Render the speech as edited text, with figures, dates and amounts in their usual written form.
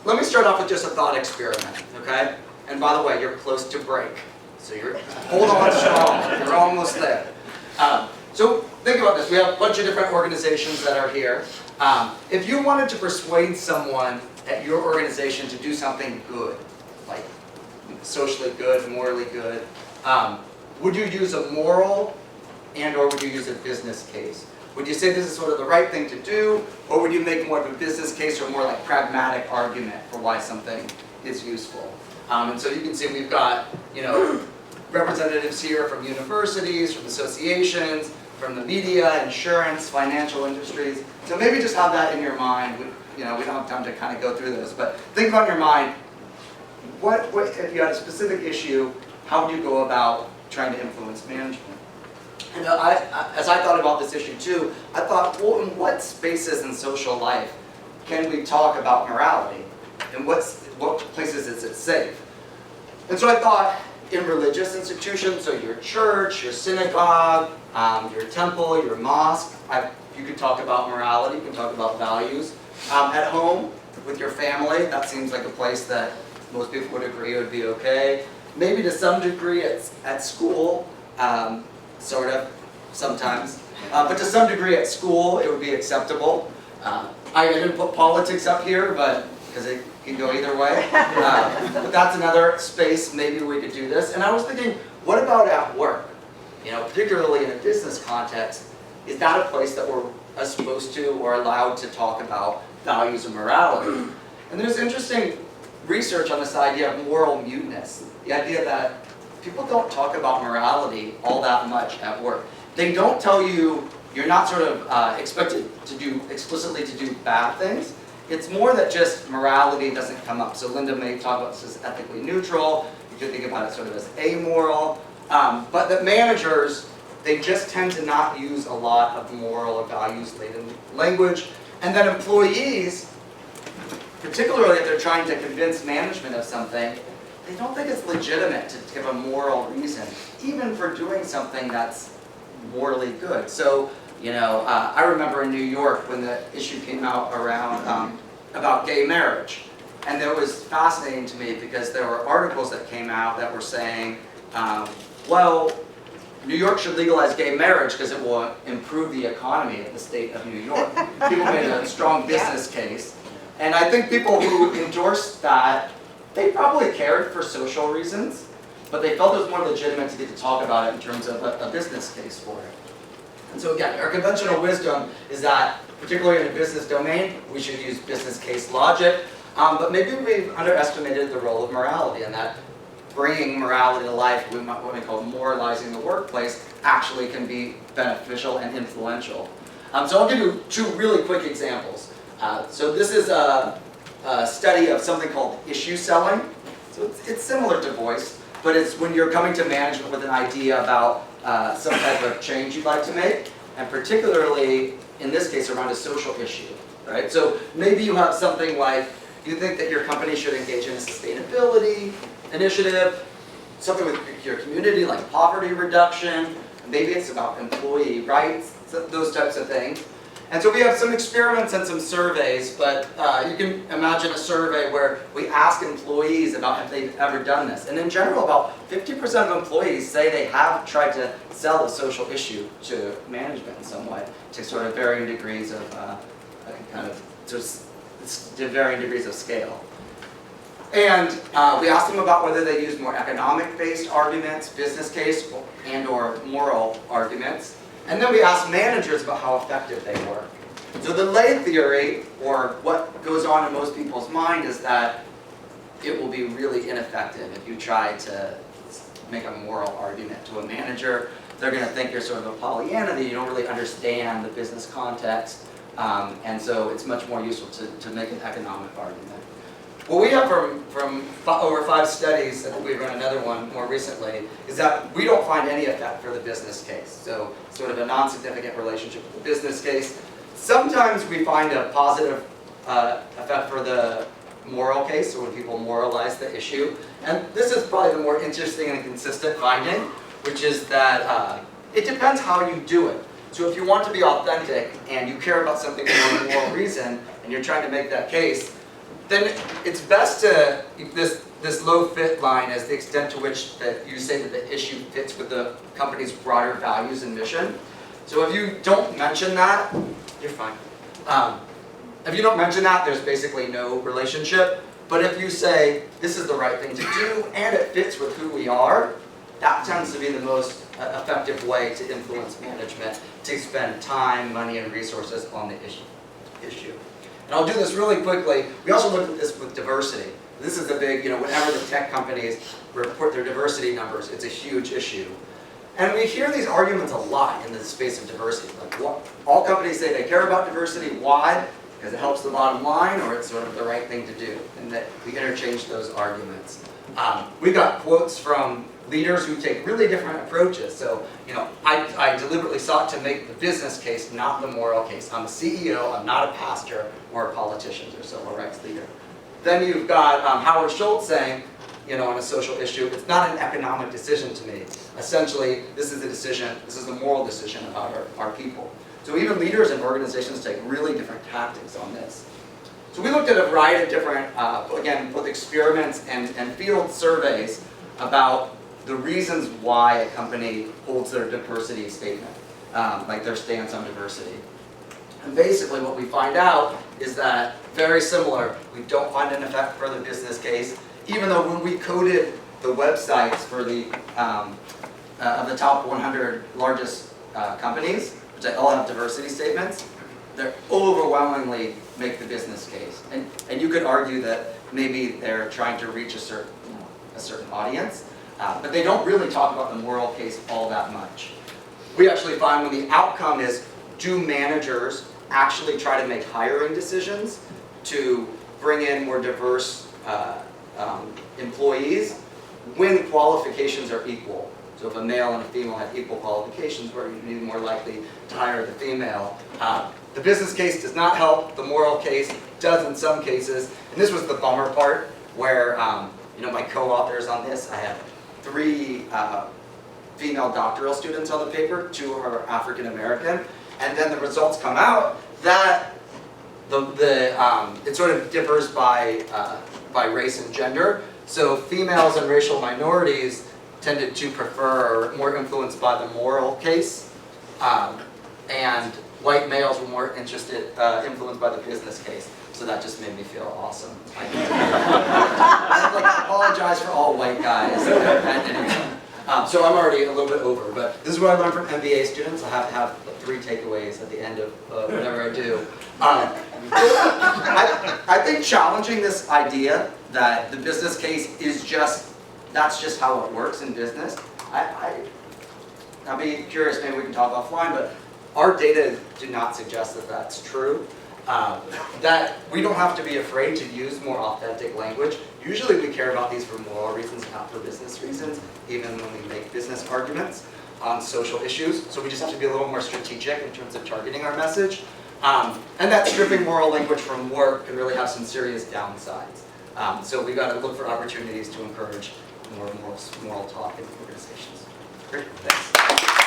let me start off with just a thought experiment, okay? And by the way, you're close to break. So hold on strong, you're almost there. So think about this, we have a bunch of different organizations that are here. If you wanted to persuade someone at your organization to do something good, like socially good, morally good, would you use a moral and or would you use a business case? Would you say this is sort of the right thing to do, or would you make more of a business case or more like pragmatic argument for why something is useful? And so you can see we've got, representatives here from universities, from associations, from the media, insurance, financial industries. So maybe just have that in your mind. We don't have time to kind of go through this, but think about in your mind, what if you had a specific issue, how would you go about trying to influence management? And as I thought about this issue too, I thought, well, in what spaces in social life can we talk about morality? And what places is it safe? And so I thought in religious institutions, so your church, your synagogue, your temple, your mosque, you could talk about morality, you can talk about values. At home, with your family, that seems like a place that most people would agree would be okay. Maybe to some degree at school, sort of, sometimes. But to some degree at school, it would be acceptable. I didn't put politics up here, but because it can go either way. But that's another space maybe we could do this. And I was thinking, what about at work? Particularly in a business context, is that a place that we're supposed to or allowed to talk about values and morality? And there's interesting research on this idea of moral muteness. The idea that people don't talk about morality all that much at work. They don't tell you, you're not sort of expected to explicitly to do bad things. It's more that just morality doesn't come up. So Linda may talk about this as ethically neutral. You could think about it sort of as amoral. But that managers, they just tend to not use a lot of moral or values-laden language. And then employees, particularly if they're trying to convince management of something, they don't think it's legitimate to give a moral reason, even for doing something that's morally good. So, I remember in New York when the issue came out around about gay marriage. And it was fascinating to me because there were articles that came out that were saying, well, New York should legalize gay marriage because it will improve the economy of the state of New York. People made a strong business case. And I think people who endorsed that, they probably cared for social reasons, but they felt it was more legitimate to get to talk about it in terms of a business case for it. And so again, our conventional wisdom is that, particularly in a business domain, we should use business case logic, but maybe we've underestimated the role of morality, and that bringing morality to life, what we call moralizing the workplace, actually can be beneficial and influential. So I'll give you two really quick examples. So this is a study of something called issue selling. So it's similar to voice, but it's when you're coming to management with an idea about some type of change you'd like to make, and particularly in this case around a social issue, right? So maybe you have something like you think that your company should engage in a sustainability initiative, something with your community like poverty reduction, maybe it's about employee rights, those types of things. And so we have some experiments and some surveys, but you can imagine a survey where we ask employees about if they've ever done this. And in general, about 50% of employees say they have tried to sell a social issue to management in some way, to sort of varying degrees of to varying degrees of scale. And we asked them about whether they use more economic-based arguments, business case, and or moral arguments. And then we asked managers about how effective they were. So the lay theory, or what goes on in most people's mind, is that it will be really ineffective if you try to make a moral argument to a manager. They're going to think you're sort of a Pollyanna, that you don't really understand the business context, and so it's much more useful to make an economic argument. What we have from over 5 studies, I think we've run another one more recently, is that we don't find any effect for the business case. So sort of a non-significant relationship with the business case. Sometimes we find a positive effect for the moral case, so when people moralize the issue. And this is probably the more interesting and consistent finding, which is that it depends how you do it. So if you want to be authentic and you care about something for a moral reason, and you're trying to make that case, then it's best to, this low fit line is the extent to which that you say that the issue fits with the company's broader values and mission. So if you don't mention that, you're fine. If you don't mention that, there's basically no relationship. But if you say, this is the right thing to do, and it fits with who we are, that tends to be the most effective way to influence management, to spend time, money, and resources on the issue. And I'll do this really quickly. We also looked at this with diversity. This is a big, whenever the tech companies report their diversity numbers, it's a huge issue. And we hear these arguments a lot in the space of diversity. Like, all companies say they care about diversity. Why? Because it helps the bottom line, or it's sort of the right thing to do. And that we interchange those arguments. We got quotes from leaders who take really different approaches. So, I deliberately sought to make the business case, not the moral case. I'm a CEO, I'm not a pastor or a politician or civil rights leader. Then you've got Howard Schultz saying, on a social issue, it's not an economic decision to me. Essentially, this is a decision, this is a moral decision about our people. So even leaders and organizations take really different tactics on this. So we looked at a variety of different, again, both experiments and field surveys about the reasons why a company holds their diversity statement, like their stance on diversity. And basically what we find out is that, very similar, we don't find an effect for the business case, even though when we coded the websites for the of the top 100 largest companies, which they all have diversity statements, they overwhelmingly make the business case. And you could argue that maybe they're trying to reach a certain audience, but they don't really talk about the moral case all that much. We actually find when the outcome is, do managers actually try to make hiring decisions to bring in more diverse employees when qualifications are equal. So if a male and a female have equal qualifications, we're going to be more likely to hire the female. The business case does not help, the moral case does in some cases. And this was the bummer part where, my co-authors on this, I have 3 female doctoral students on the paper, 2 are African American, and then the results come out that it sort of differs by race and gender. So females and racial minorities tended to prefer, or more influenced by the moral case, and white males were more influenced by the business case. So that just made me feel awesome. I apologize for all white guys. So I'm already a little bit over, but this is what I learned from MBA students. I have to have 3 takeaways at the end of whatever I do. I think challenging this idea that the business case is that's just how it works in business. I'll be curious, maybe we can talk offline, but our data do not suggest that that's true. That we don't have to be afraid to use more authentic language. Usually we care about these for moral reasons, not for business reasons, even when we make business arguments on social issues. So we just have to be a little more strategic in terms of targeting our message. And that stripping moral language from work can really have some serious downsides. So we've got to look for opportunities to encourage more moral talk in organizations. Great, thanks.